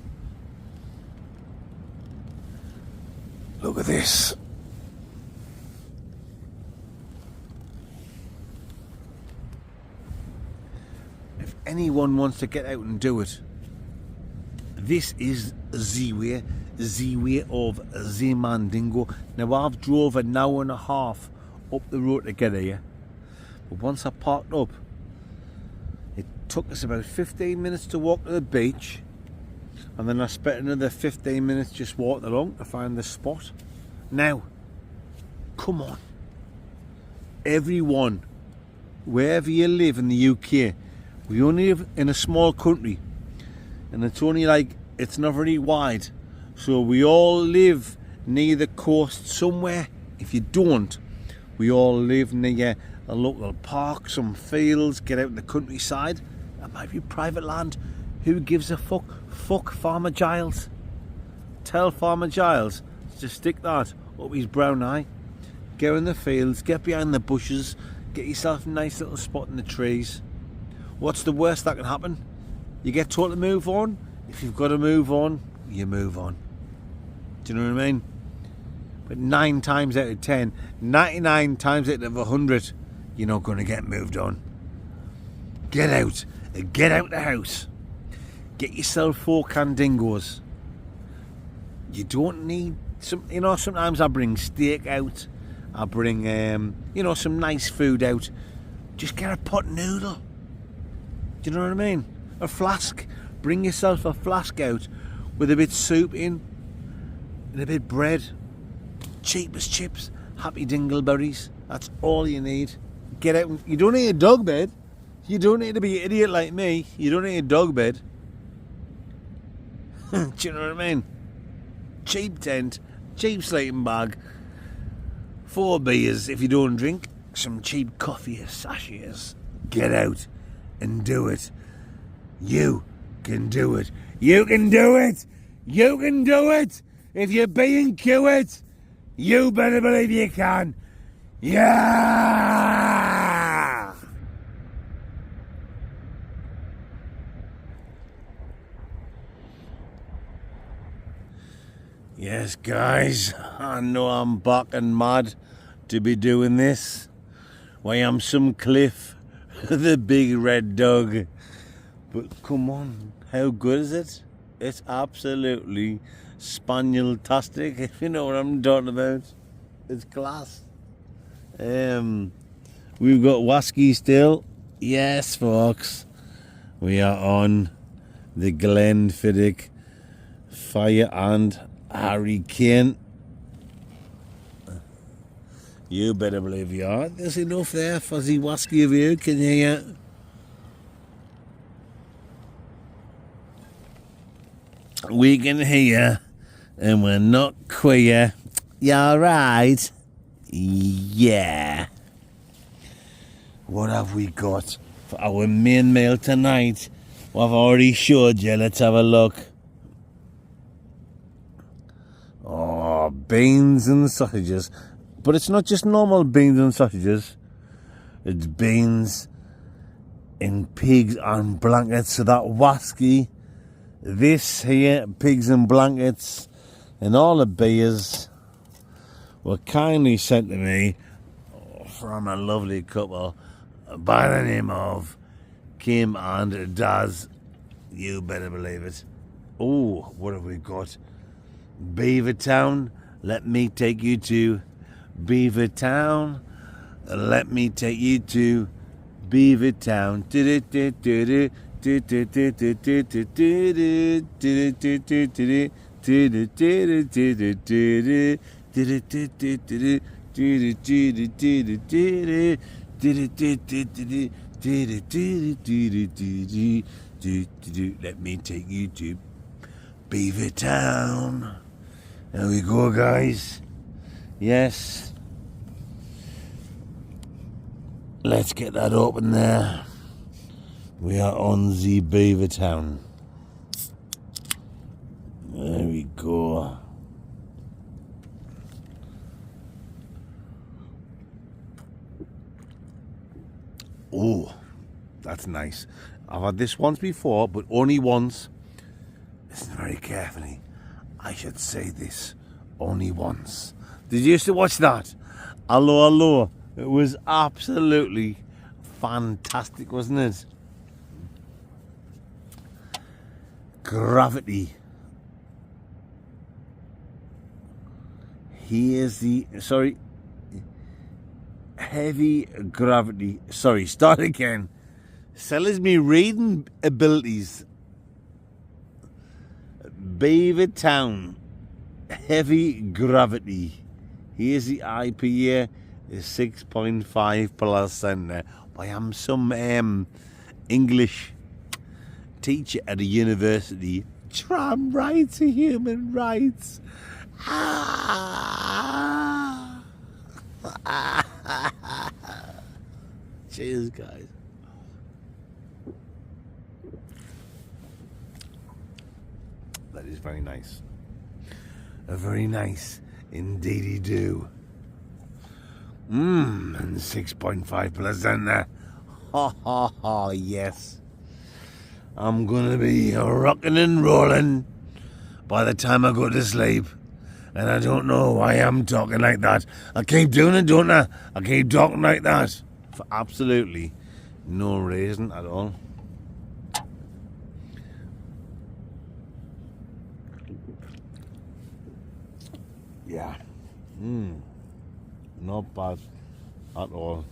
Look at this. If anyone wants to get out and do it, this is the way of the Mandingo. Now I've drove an hour and a half up the road to get here, but once I parked up, it took us about 15 minutes to walk to the beach, and then I spent another 15 minutes just walking along to find the spot. Now, come on, everyone, wherever you live in the UK, we only live in a small country, and it's only like, it's not very wide, so we all live near the coast somewhere. If you don't, we all live near a local park, some fields, get out in the countryside. It might be private land. Who gives a fuck? Fuck Farmer Giles. Tell Farmer Giles to stick that up his brown eye. Go in the fields, get behind the bushes, get yourself a nice little spot in the trees. What's the worst that can happen? You get told to move on. If you've got to move on, you move on. Do you know what I mean? But 9 times out of 10, 99 times out of 100, you're not going to get moved on. Get out. Get out the house. Get yourself 4 candingos. You don't need some, you know, sometimes I bring steak out. I bring, you know, some nice food out. Just get a pot noodle. Do you know what I mean? A flask. Bring yourself a flask out with a bit soup in and a bit bread. Cheap as chips. Happy dingleberries. That's all you need. Get out. You don't need a dog bed. You don't need to be an idiot like me. You don't need a dog bed. Do you know what I mean? Cheap tent. Cheap sleeping bag. 4 beers if you don't drink. Some cheap coffee or sachets. Get out and do it. You can do it. You can do it. You can do it. If you're being cured, you better believe you can. Yeah! Yes, guys, I know I'm back and mad to be doing this. Why, I'm some cliff, the big red dog. But come on, how good is it? It's absolutely spaniel-tastic, if you know what I'm talking about. It's class. We've got Wasky still. Yes, folks. We are on the Glenfiddich Fire and Hurricane. You better believe you are. There's enough there for the Wasky of you, can you hear? We can hear, and we're not queer. You alright? Yeah. What have we got for our main meal tonight? Well, I've already showed you. Let's have a look. Oh, beans and sausages. But it's not just normal beans and sausages. It's beans in pigs and blankets. So that wasky, this here, pigs and blankets, and all the beers were kindly sent to me from a lovely couple by the name of Kim and Daz. You better believe it. Oh, what have we got? Beavertown. Let me take you to Beavertown. Let me take you to Beavertown. Let me take you to Beavertown. There we go, guys. Yes. Let's get that open there. We are on the Beavertown. There we go. Oh, that's nice. I've had this once before, but only once. Listen very carefully. I should say this only once. Did you used to watch that? Hello, hello. It was absolutely fantastic, wasn't it? Gravity. Here's the... Sorry. Heavy gravity. Sorry, start again. Sells me reading abilities. Beavertown. Heavy gravity. Here's the IPA. Is 6.5%. I am some English teacher at a university. Tram rights are human rights. Cheers, guys. That is very nice. Very nice indeedy do. And 6.5% there. Ha ha ha, yes. I'm gonna be rocking and rolling by the time I go to sleep. And I don't know why I'm talking like that. I keep doing it, don't I? I keep talking like that for absolutely no reason at all. Yeah. Not bad at all.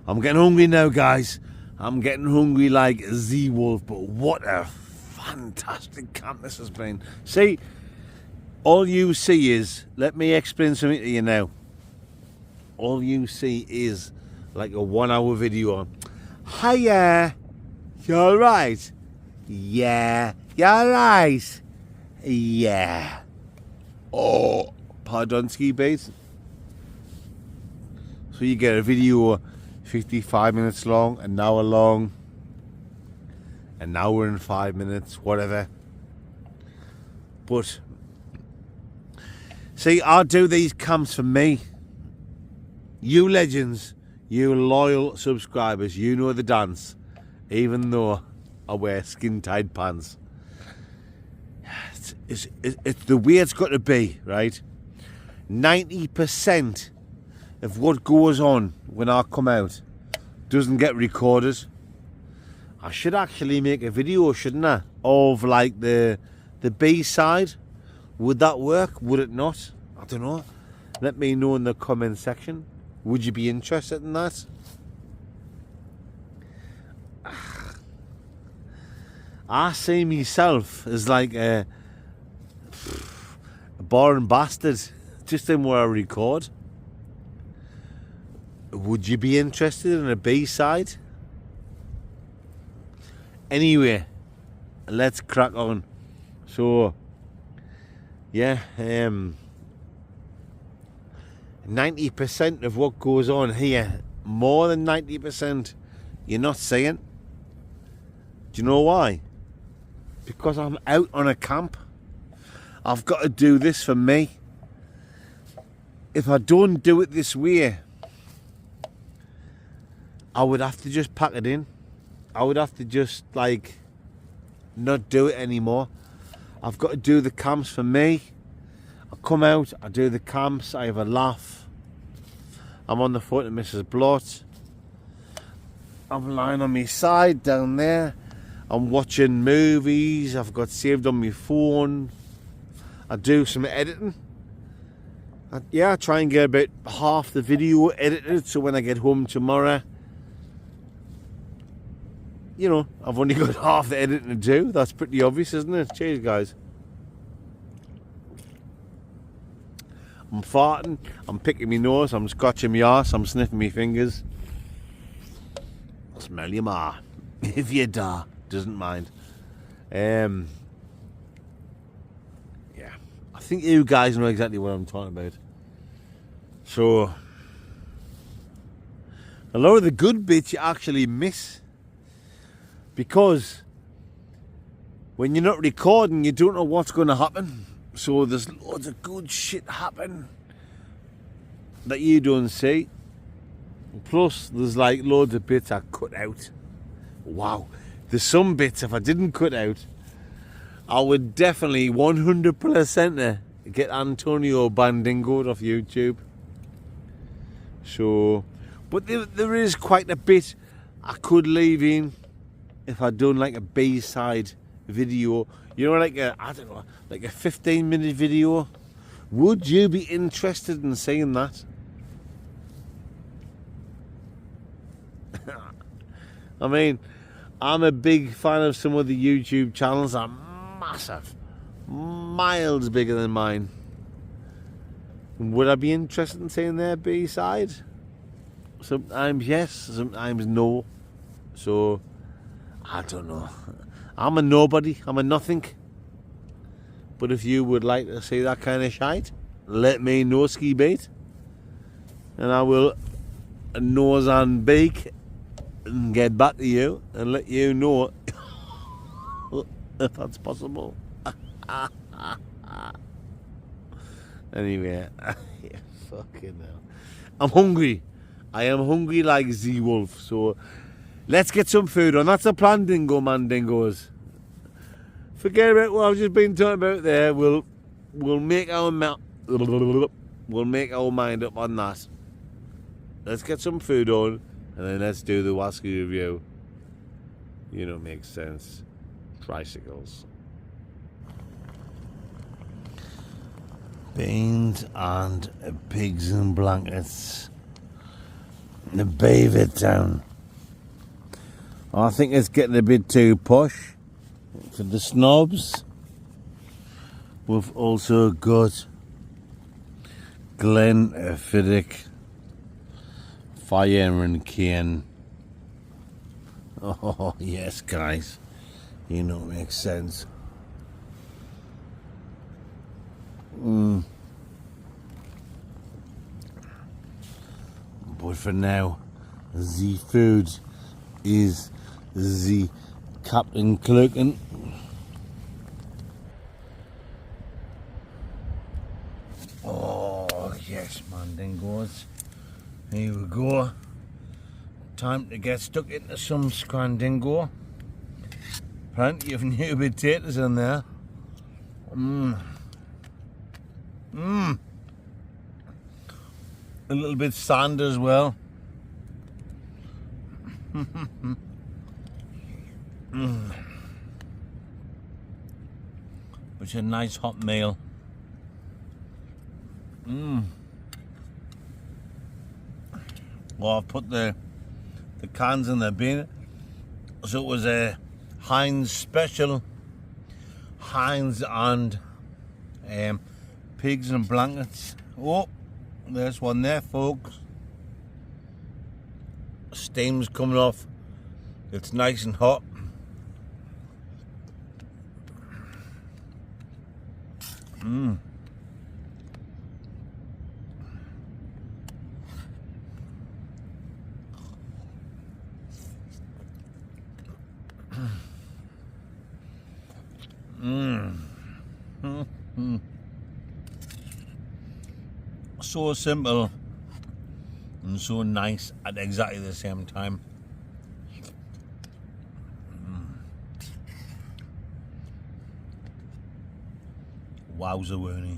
I'm getting hungry now, guys. I'm getting hungry like the wolf. But what a fantastic camp this has been. See, all you see is, let me explain something to you now. All you see is like a 1 hour video. Hiya, you alright? Yeah, you alright? Yeah. Oh, pardon, ski base. So you get a video 55 minutes long, an hour long, an hour and 5 minutes, whatever. But see, I do these camps for me. You legends, you loyal subscribers, you know the dance, even though I wear skin-tight pants. It's the way it's got to be, right? 90% of what goes on when I come out doesn't get recorded. I should actually make a video, shouldn't I? Of like the B-side. Would that work? Would it not? I don't know. Let me know in the comment section. Would you be interested in that? I see myself as like a boring bastard just in where I record. Would you be interested in a B-side? Anyway, let's crack on. So, yeah, 90% of what goes on here more than 90%, you're not seeing. Do you know why? Because I'm out on a camp. I've got to do this for me. If I don't do it this way, I would have to just pack it in. I would have to just like not do it anymore. I've got to do the camps for me. I come out, I do the camps, I have a laugh. I'm on the foot of Mrs. Blot. I'm lying on my side down there. I'm watching movies. I've got saved on my phone. I do some editing. I try and get about half the video edited, so when I get home tomorrow, you know, I've only got half the editing to do. That's pretty obvious, isn't it? Cheers, guys. I'm farting, I'm picking my nose, I'm scratching my arse, I'm sniffing my fingers. I'll smell your ma. If you da, doesn't mind. Yeah, I think you guys know exactly what I'm talking about. So, a lot of the good bits you actually miss. Because when you're not recording, you don't know what's going to happen. So there's loads of good shit happen that you don't see. Plus, there's like loads of bits I cut out. Wow. There's some bits, if I didn't cut out, I would definitely 100% get Antonio Bandingo off YouTube. So, but there is quite a bit I could leave in if I'd done like a B-side video. You know, like a 15-minute video. Would you be interested in seeing that? I mean, I'm a big fan of some of the YouTube channels. Are massive, miles bigger than mine. Would I be interested in seeing their B-side? Sometimes yes, sometimes no. So, I don't know. I'm a nobody, I'm a nothing. But if you would like to see that kind of shite, let me know, ski bait. And I will nose and beak and get back to you and let you know if that's possible. Anyway, yeah, fucking hell. I'm hungry. I am hungry like Z Wolf, so let's get some food on. That's the plan, Dingo Man Dingoes. Forget about what I've just been talking about there. We'll make our mind up on that. Let's get some food on, and then let's do the Wasky review. You know, makes sense. Tricycles. Beans and pigs and blankets. The Beaver Town. I think it's getting a bit too posh for the snobs. We've also got Glenfiddich, Fire and Cane. Oh yes, guys, you know it makes sense. But for now, the food is the Captain Clucken. Oh yes, man, dingoes. Here we go. Time to get stuck into some scrandingo. Plenty of new potatoes in there. A little bit sand as well. Which is a nice hot meal. Well, I've put the cans in the bin. So it was a Heinz special. Heinz and pigs and blankets. Oh, there's one there, folks. Steam's coming off. It's nice and hot. so simple and so nice at exactly the same time. Wowza Woony.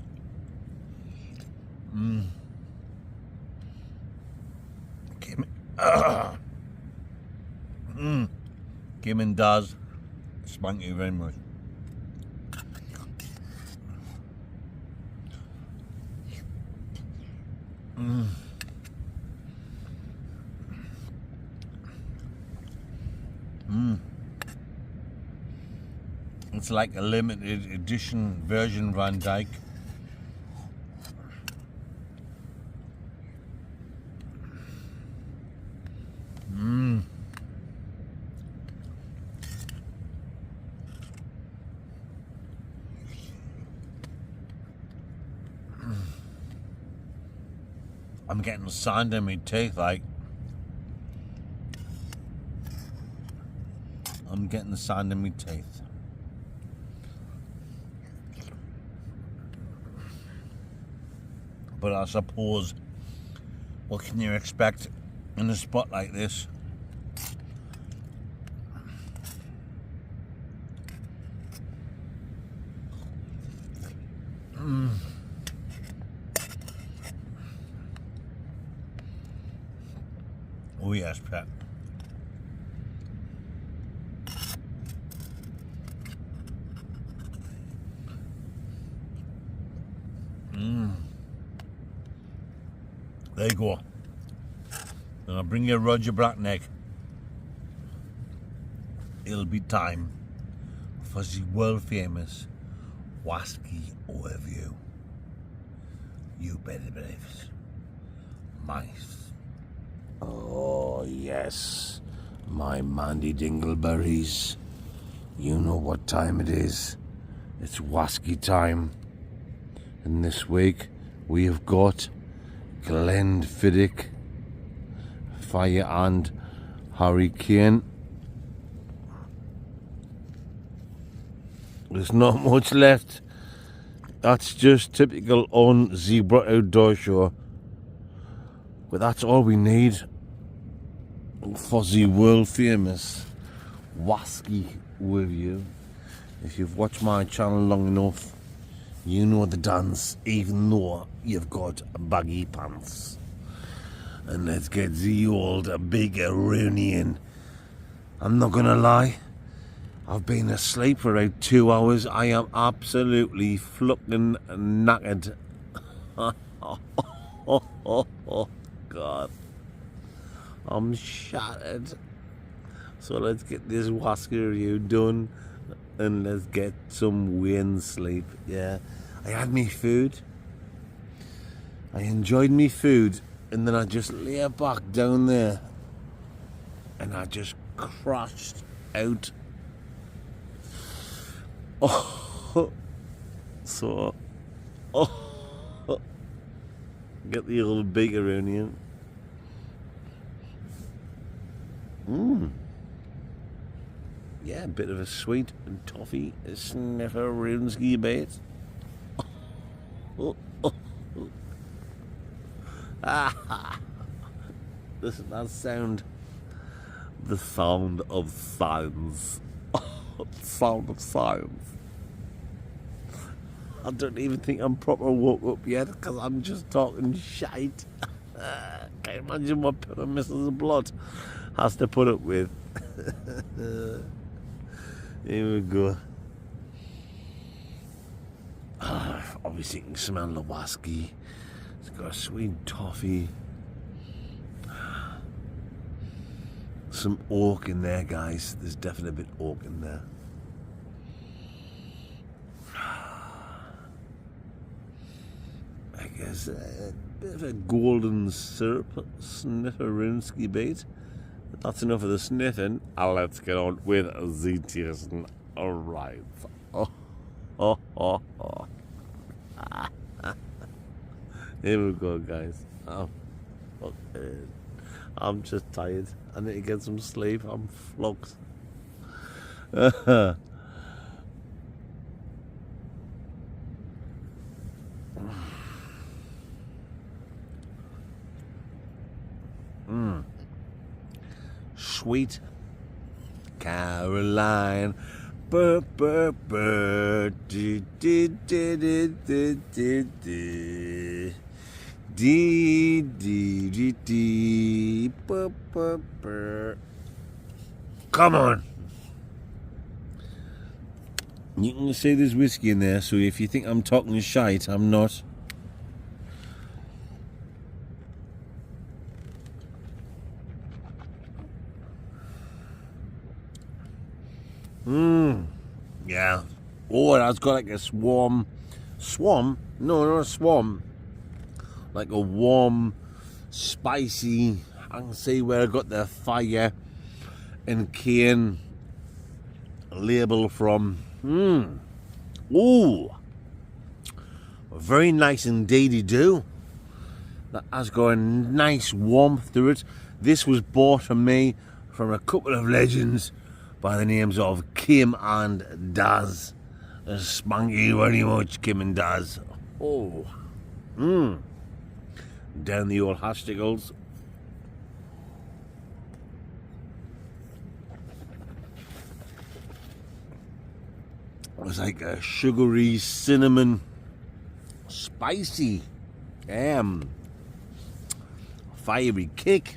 Kim and Daz, thank you very much. It's like a limited edition version Van Dyke. I'm getting sand in my teeth, like. I'm getting the sand in my teeth. But I suppose, what can you expect in a spot like this? Oh yes, Pat. There you go. Then I'll bring you Roger Blackneck. It'll be time for the world famous Wasky overview. You better believe it. Mice. Oh, yes, my Mandy Dingleberries. You know what time it is. It's Wasky time. And this week we have got Glenfiddich, Fire and Hurricane. There's not much left. That's just typical on Zebra Outdoor Show. But that's all we need for the world famous Wasky review. If you've watched my channel long enough, you know the dance, even though you've got baggy pants. And let's get the old big Rooney in. I'm not gonna lie, I've been asleep for about 2 hours. I am absolutely fucking knackered. Oh God, I'm shattered. So let's get this Wasky review done and let's get some wind sleep. Yeah, I had me food, I enjoyed me food, and then I just lay back down there and I just crashed out. Oh, so get the old bakeronian. Yeah, a bit of a sweet and toffee, a sniffer runesky bait. Listen, that sound, the sound of science. Sound of science. I don't even think I'm proper woke up yet because I'm just talking shite. Can't imagine what poor Mrs. Blood has to put up with. Here we go. Obviously you can smell the Wasky. It's got a sweet toffee. Some oak in there, guys. There's definitely a bit of oak in there. I guess a bit of a golden syrup snifferoonsky bait. That's enough of the sniffing. Let's get on with the tasting. Alright. Here we go, guys. I'm just tired. I need to get some sleep. I'm flogged. sweet Caroline. Burr, burr, burr. Dee, dee, dee, dee, dee, dee, dee. Dee, dee, dee, dee. Burr, burr, burr. Come on. You can see there's whiskey in there, so if you think I'm talking shite, I'm not. Yeah. Oh, that's got like a swarm. Swarm? No, not a swarm. Like a warm, spicy. I can see where I got the fire and cane label from. Ooh. Very nice indeedy do. That has got a nice warmth to it. This was bought for me from a couple of legends by the names of Kim and Daz. Spank you very much, Kim and Daz. Oh. Down the old hashtagles. It was like a sugary, cinnamon, spicy, fiery kick.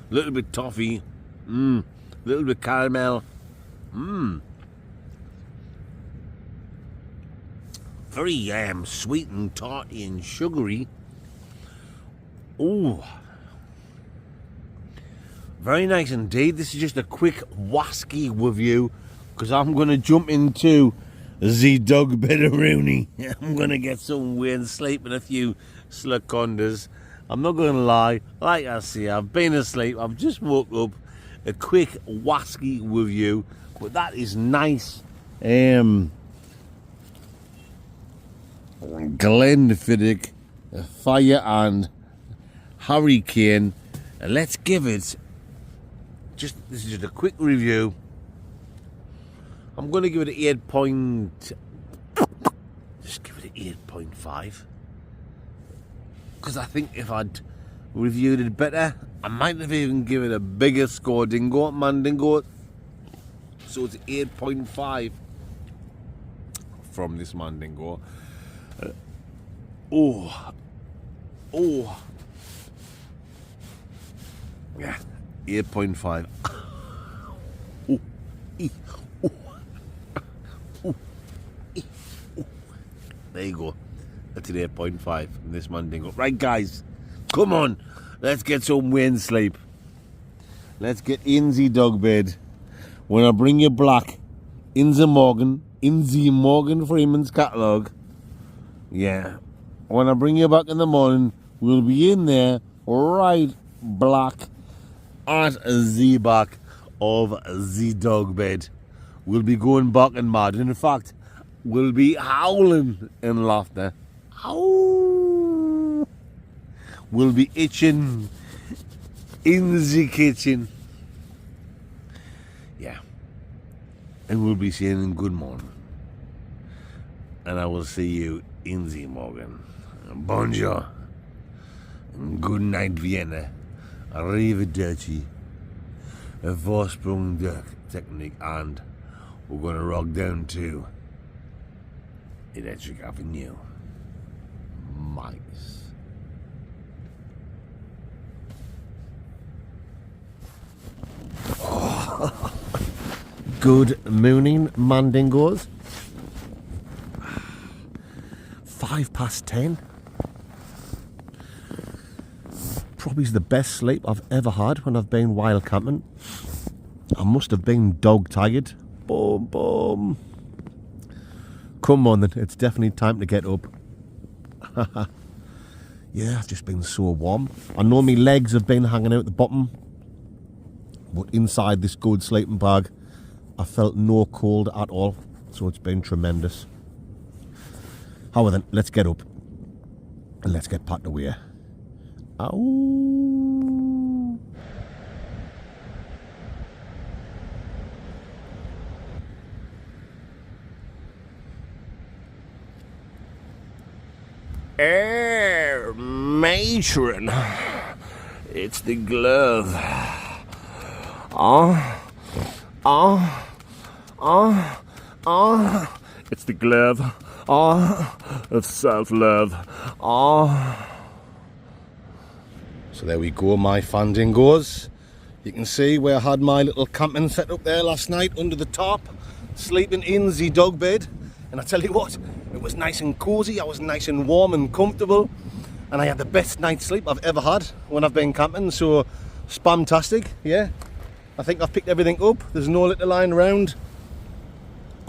Little bit toffee, little bit caramel, very sweet and tarty and sugary. Ooh, very nice indeed. This is just a quick wasky review because I'm going to jump into the dog bed of Rooney. I'm going to get some weird sleep and a few slacondas. I'm not going to lie, like I say, I've been asleep, I've just woke up. A quick wasky review, but that is nice. Glenfiddich, Fire and Hurricane. Let's give it, this is just a quick review. I'm going to give it an 8 point, just give it an 8.5. Because I think if I'd reviewed it better, I might have even given it a bigger score. Mandingo. So it's 8.5 from this Mandingo. Yeah, 8.5. There you go. That's an 8.5 from this Mandingo. Right, guys, come on. Let's get some wind sleep. Let's get in the dog bed. When I bring you black in the Morgan Freeman's catalogue. Yeah. When I bring you back in the morning, we'll be in there right black at the back of the dog bed. We'll be going back and mad. In fact, we'll be howling in laughter. Ow! We'll be itching in the kitchen. Yeah. And we'll be saying good morning. And I will see you in the morgen. Bonjour. Good night, Vienna. Arrivederci. A Vorsprung technique. And we're going to rock down to Electric Avenue. Mice. Oh. Good morning, Mandingos. 10:05. Probably the best sleep I've ever had when I've been wild camping. I must have been dog tired. Boom, boom. Come on then, it's definitely time to get up. Yeah, I've just been so warm. I know my legs have been hanging out the bottom, but inside this good sleeping bag, I felt no cold at all, so it's been tremendous. However then, let's get up and let's get packed away. Ow! Matron, It's the glove. Ah, ah, ah, ah. It's the glove of self-love. So there we go, my fandingos. You can see where I had my little camping set up there last night under the tarp, sleeping in the dog bed. And I tell you what, it was nice and cozy. I was nice and warm and comfortable, and I had the best night's sleep I've ever had when I've been camping. So spamtastic, yeah. I think I've picked everything up. There's no litter lying around.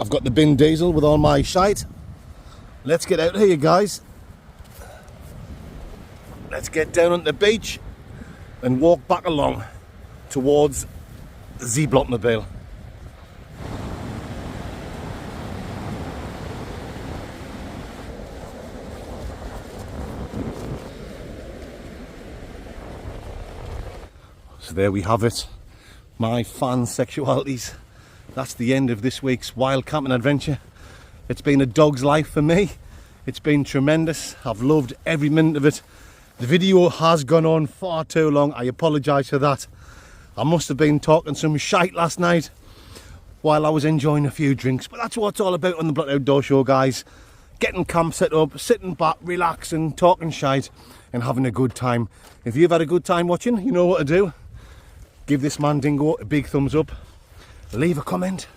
I've got the bin diesel with all my shite. Let's get out of here, guys. Let's get down on the beach and walk back along towards the Blockmobile. So there we have it, my fan sexualities. That's the end of this week's wild camping adventure. It's been a dog's life for me. It's been tremendous. I've loved every minute of it. The video has gone on far too long. I apologise for that. I must have been talking some shite last night while I was enjoying a few drinks, but that's what it's all about on the Block Outdoor Show, guys. Getting camp set up, sitting back, relaxing, talking shite and having a good time. If you've had a good time watching, you know what to do. Give this man Dingo a big thumbs up. Leave a comment.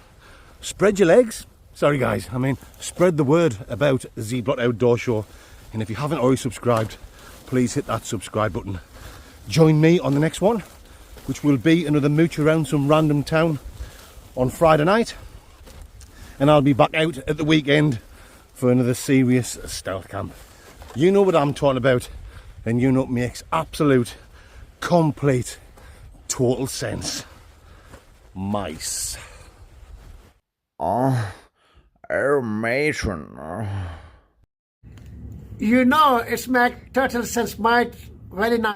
Spread your legs. Sorry guys, I mean spread the word about the Block Outdoor Show. And if you haven't already subscribed, please hit that subscribe button. Join me on the next one, which will be another mooch around some random town on Friday night. And I'll be back out at the weekend for another serious stealth camp. You know what I'm talking about, and you know it makes absolute, complete, total sense. Mice. Oh, matron. You know, it's make total sense, mate. Very nice.